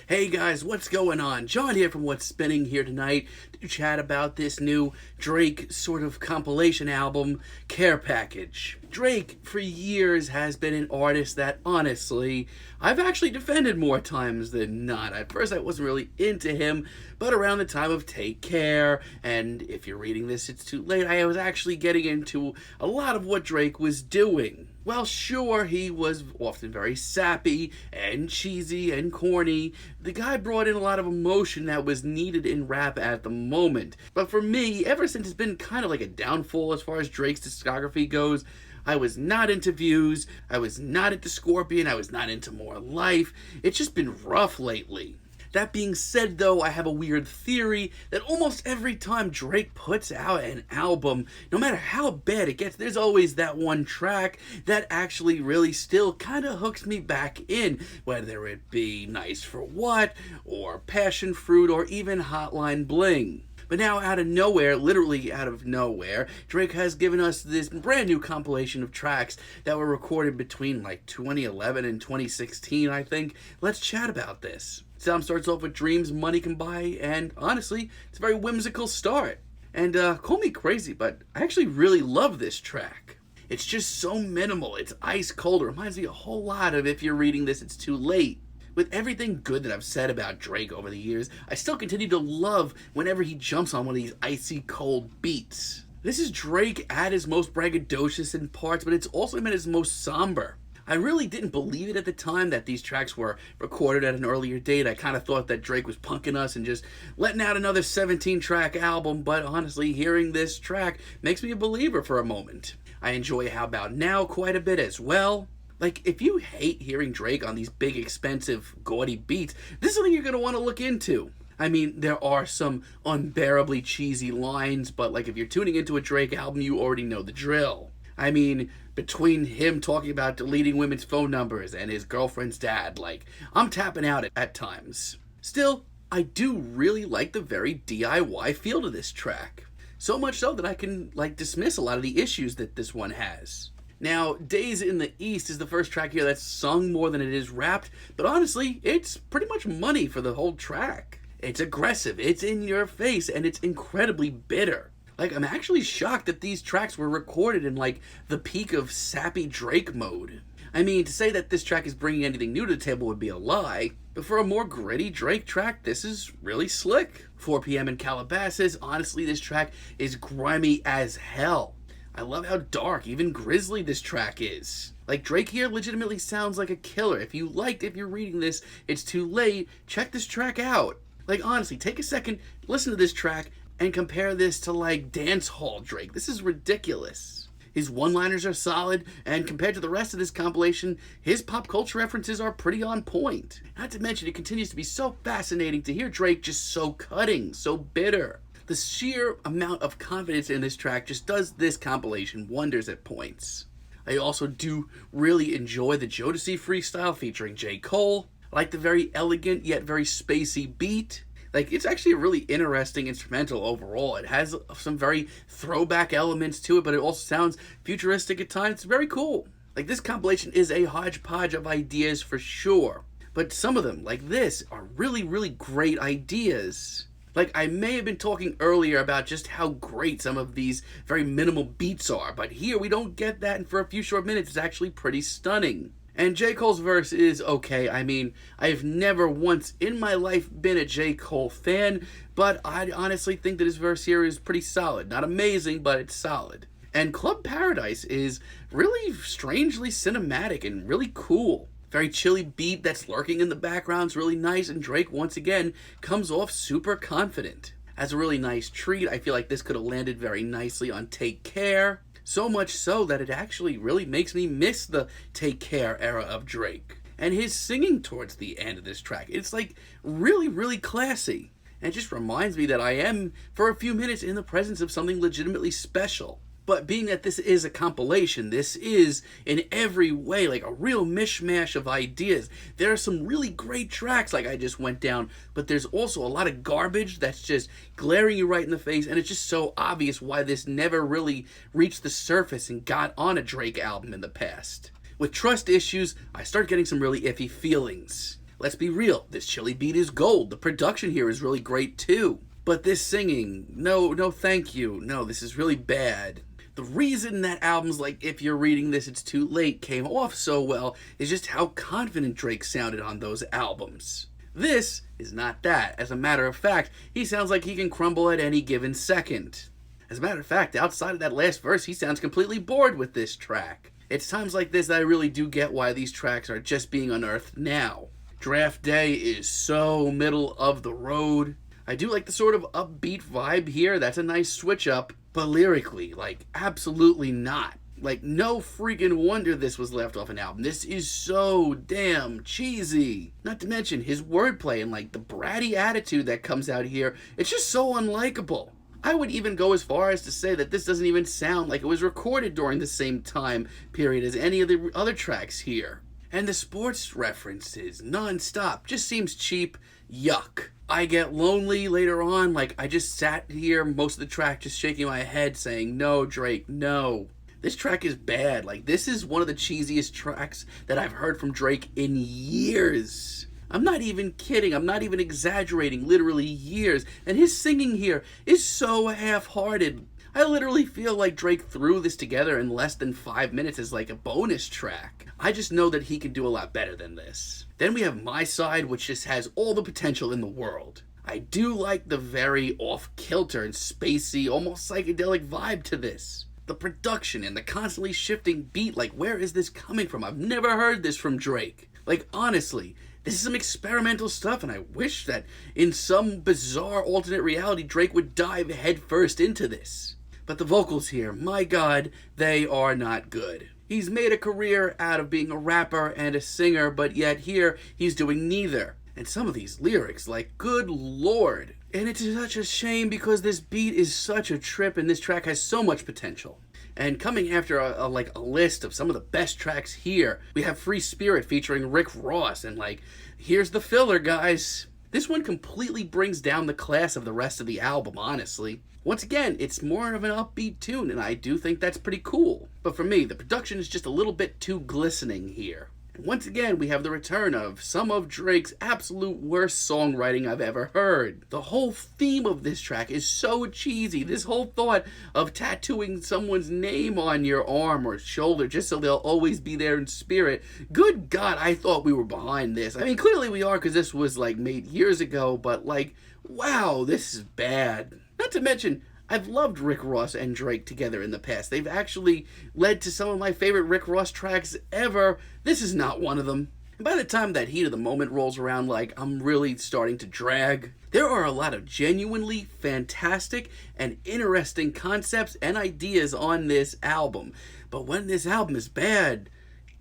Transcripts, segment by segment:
Hey guys, what's going on? John here from What's Spinning here tonight to chat about this new Drake sort of compilation album, Care Package. Drake, for years, has been an artist that, honestly, I've actually defended more times than not. At first, I wasn't really into him, but around the time of Take Care, and if you're reading this, it's too late, I was actually getting into a lot of what Drake was doing. Well, sure, he was often very sappy and cheesy and corny. The guy brought in a lot of emotion that was needed in rap at the moment. But for me, ever since it's been kind of like a downfall as far as Drake's discography goes, I was not into Views, I was not into Scorpion, I was not into More Life. It's just been rough lately. That being said, though, I have a weird theory that almost every time Drake puts out an album, no matter how bad it gets, there's always that one track that actually really still kind of hooks me back in, whether it be Nice for What, or Passion Fruit, or even Hotline Bling. But now, out of nowhere, literally out of nowhere, Drake has given us this brand new compilation of tracks that were recorded between like 2011 and 2016, I think. Let's chat about this. The album starts off with Dreams Money Can Buy, and honestly, it's a very whimsical start. And call me crazy, but I actually really love this track. It's just so minimal, it's ice cold, it reminds me a whole lot of If You're Reading This, It's Too Late. With everything good that I've said about Drake over the years, I still continue to love whenever he jumps on one of these icy cold beats. This is Drake at his most braggadocious in parts, but it's also him at his most somber. I really didn't believe it at the time that these tracks were recorded at an earlier date. I kind of thought that Drake was punking us and just letting out another 17-track album, but honestly, hearing this track makes me a believer for a moment. I enjoy How About Now quite a bit as well. Like, if you hate hearing Drake on these big, expensive, gaudy beats, this is something you're going to want to look into. I mean, there are some unbearably cheesy lines, but like if you're tuning into a Drake album, you already know the drill. I mean, between him talking about deleting women's phone numbers and his girlfriend's dad, like, I'm tapping out at times. Still, I do really like the very DIY feel to this track. So much so that I can, like, dismiss a lot of the issues that this one has. Now, Days in the East is the first track here that's sung more than it is rapped, but honestly, it's pretty much money for the whole track. It's aggressive, it's in your face, and it's incredibly bitter. Like, I'm actually shocked that these tracks were recorded in, like, the peak of sappy Drake mode. I mean, to say that this track is bringing anything new to the table would be a lie, but for a more gritty Drake track, this is really slick. 4 p.m. in Calabasas, honestly, this track is grimy as hell. I love how dark, even grisly this track is. Like, Drake here legitimately sounds like a killer. If you liked If You're Reading This, It's Too Late, check this track out. Like, honestly, take a second, listen to this track, and compare this to, like, dance hall Drake. This is ridiculous. His one-liners are solid, and compared to the rest of this compilation, his pop culture references are pretty on point. Not to mention, it continues to be so fascinating to hear Drake just so cutting, so bitter. The sheer amount of confidence in this track just does this compilation wonders at points. I also do really enjoy the Jodeci freestyle featuring J. Cole. I like the very elegant yet very spacey beat. Like, it's actually a really interesting instrumental overall. It has some very throwback elements to it, but it also sounds futuristic at times. It's very cool. Like, this compilation is a hodgepodge of ideas for sure. But some of them, like this, are really, really great ideas. Like, I may have been talking earlier about just how great some of these very minimal beats are, but here we don't get that, and for a few short minutes, it's actually pretty stunning. And J. Cole's verse is okay. I mean, I've never once in my life been a J. Cole fan, but I honestly think that his verse here is pretty solid. Not amazing, but it's solid. And Club Paradise is really strangely cinematic and really cool. Very chilly beat that's lurking in the background is really nice, and Drake, once again, comes off super confident. As a really nice treat, I feel like this could have landed very nicely on Take Care. So much so that it actually really makes me miss the Take Care era of Drake. And his singing towards the end of this track, it's like really, really classy. And it just reminds me that I am, for a few minutes, in the presence of something legitimately special. But being that this is a compilation, this is in every way like a real mishmash of ideas. There are some really great tracks like I just went down, but there's also a lot of garbage that's just glaring you right in the face, and it's just so obvious why this never really reached the surface and got on a Drake album in the past. With Trust Issues, I start getting some really iffy feelings. Let's be real, this chili beat is gold. The production here is really great too. But this singing, no thank you. No, this is really bad. The reason that albums like If You're Reading This It's Too Late came off so well is just how confident Drake sounded on those albums. This is not that. As a matter of fact, he sounds like he can crumble at any given second. As a matter of fact, outside of that last verse, he sounds completely bored with this track. It's times like this that I really do get why these tracks are just being unearthed now. Draft Day is so middle of the road. I do like the sort of upbeat vibe here. That's a nice switch up. But lyrically, like, absolutely not. Like, no freaking wonder this was left off an album. This is so damn cheesy. Not to mention his wordplay and, like, the bratty attitude that comes out here. It's just so unlikable. I would even go as far as to say that this doesn't even sound like it was recorded during the same time period as any of the other tracks here. And the sports references, non-stop, just seems cheap. Yuck. I Get Lonely later on, like, I just sat here most of the track just shaking my head saying, no, Drake, no. This track is bad. Like, this is one of the cheesiest tracks that I've heard from Drake in years. I'm not even kidding. I'm not even exaggerating. Literally years. And his singing here is so half-hearted. I literally feel like Drake threw this together in less than 5 minutes as like a bonus track. I just know that he can do a lot better than this. Then we have My Side, which just has all the potential in the world. I do like the very off-kilter and spacey, almost psychedelic vibe to this. The production and the constantly shifting beat, like, where is this coming from? I've never heard this from Drake. Like, honestly, this is some experimental stuff, and I wish that in some bizarre alternate reality, Drake would dive headfirst into this. But the vocals here, my God, they are not good. He's made a career out of being a rapper and a singer, but yet here, he's doing neither. And some of these lyrics, like, good Lord. And it's such a shame because this beat is such a trip and this track has so much potential. And coming after a list of some of the best tracks here, we have Free Spirit featuring Rick Ross, and like, here's the filler, guys. This one completely brings down the class of the rest of the album, honestly. Once again, it's more of an upbeat tune, and I do think that's pretty cool. But for me, the production is just a little bit too glistening here. And once again, we have the return of some of Drake's absolute worst songwriting I've ever heard. The whole theme of this track is so cheesy. This whole thought of tattooing someone's name on your arm or shoulder just so they'll always be there in spirit. Good God, I thought we were behind this. I mean, clearly we are because this was like made years ago, but like, wow, this is bad. Not to mention, I've loved Rick Ross and Drake together in the past. They've actually led to some of my favorite Rick Ross tracks ever. This is not one of them. And by the time that heat of the moment rolls around, like, I'm really starting to drag. There are a lot of genuinely fantastic and interesting concepts and ideas on this album. But when this album is bad,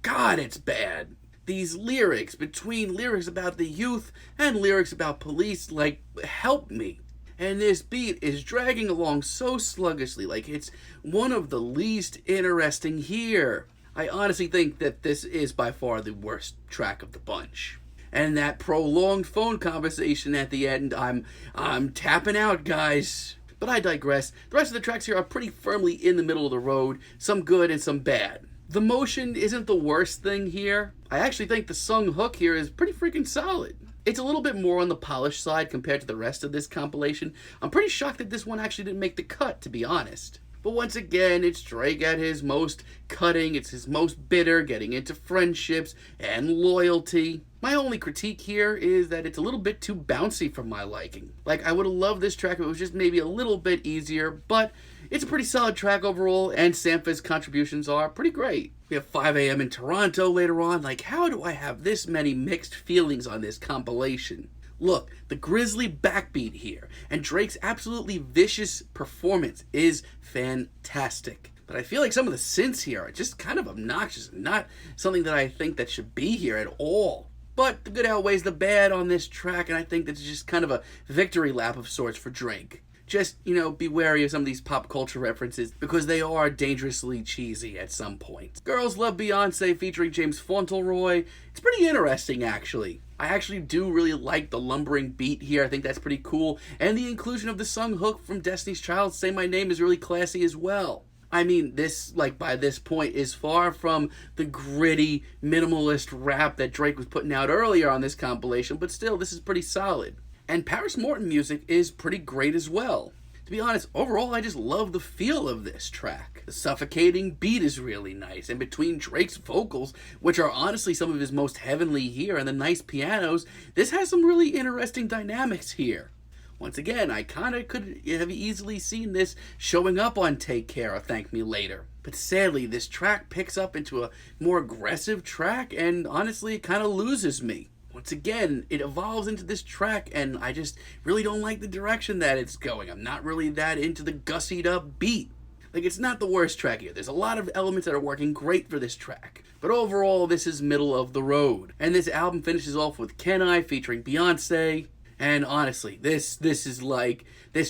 God, it's bad. These lyrics, between lyrics about the youth and lyrics about police, like, help me. And this beat is dragging along so sluggishly, like it's one of the least interesting here. I honestly think that this is by far the worst track of the bunch. And that prolonged phone conversation at the end, I'm tapping out, guys. But I digress. The rest of the tracks here are pretty firmly in the middle of the road, some good and some bad. The motion isn't the worst thing here. I actually think the sung hook here is pretty freaking solid. It's a little bit more on the polished side compared to the rest of this compilation. I'm pretty shocked that this one actually didn't make the cut, to be honest. But once again, it's Drake at his most cutting, it's his most bitter, getting into friendships and loyalty. My only critique here is that it's a little bit too bouncy for my liking. Like, I would have loved this track if it was just maybe a little bit easier, but it's a pretty solid track overall, and Sampha's contributions are pretty great. We have 5 a.m. in Toronto later on. Like, how do I have this many mixed feelings on this compilation? Look, the grisly backbeat here, and Drake's absolutely vicious performance is fantastic. But I feel like some of the synths here are just kind of obnoxious and not something that I think that should be here at all. But the good outweighs the bad on this track, and I think that's just kind of a victory lap of sorts for Drake. Just, be wary of some of these pop culture references because they are dangerously cheesy at some point. Girls Love Beyonce featuring James Fauntleroy. It's pretty interesting, actually. I actually do really like the lumbering beat here. I think that's pretty cool. And the inclusion of the sung hook from Destiny's Child, Say My Name, is really classy as well. I mean, this, like, by this point, is far from the gritty, minimalist rap that Drake was putting out earlier on this compilation, but still, this is pretty solid. And Paris Morton music is pretty great as well. To be honest, overall, I just love the feel of this track. The suffocating beat is really nice, and between Drake's vocals, which are honestly some of his most heavenly here, and the nice pianos, this has some really interesting dynamics here. Once again, I kinda could have easily seen this showing up on Take Care or Thank Me Later. But sadly, this track picks up into a more aggressive track, and honestly, it kinda loses me. Once again, it evolves into this track, and I just really don't like the direction that it's going. I'm not really that into the gussied up beat. Like, it's not the worst track here. There's a lot of elements that are working great for this track. But overall, this is middle of the road. And this album finishes off with Can I featuring Beyonce. And honestly, this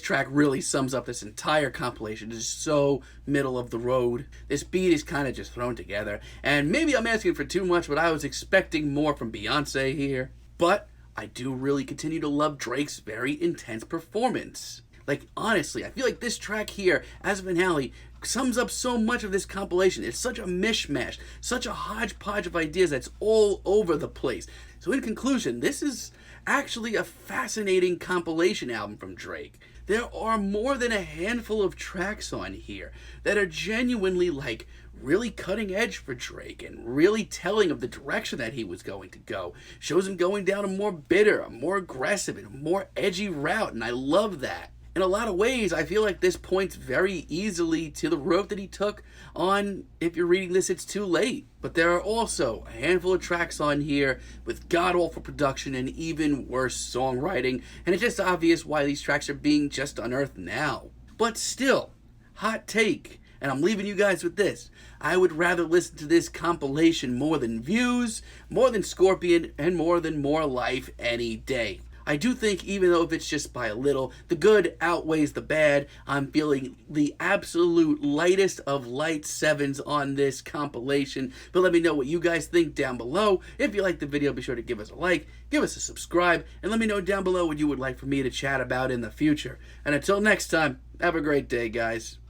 track really sums up this entire compilation. It's so middle of the road. This beat is kind of just thrown together. And maybe I'm asking for too much, but I was expecting more from Beyonce here. But I do really continue to love Drake's very intense performance. Like, honestly, I feel like this track here, as a finale, sums up so much of this compilation. It's such a mishmash, such a hodgepodge of ideas that's all over the place. So in conclusion, this is actually a fascinating compilation album from Drake. There are more than a handful of tracks on here that are genuinely, like, really cutting edge for Drake and really telling of the direction that he was going to go. Shows him going down a more bitter, a more aggressive, and a more edgy route, and I love that. In a lot of ways, I feel like this points very easily to the road that he took on If You're Reading This, It's Too Late. But there are also a handful of tracks on here with god-awful production and even worse songwriting, and it's just obvious why these tracks are being just unearthed now. But still, hot take, and I'm leaving you guys with this. I would rather listen to this compilation more than Views, more than Scorpion, and more than More Life any day. I do think, even though if it's just by a little, the good outweighs the bad. I'm feeling the absolute lightest of light sevens on this compilation. But let me know what you guys think down below. If you liked the video, be sure to give us a like, give us a subscribe, and let me know down below what you would like for me to chat about in the future. And until next time, have a great day, guys.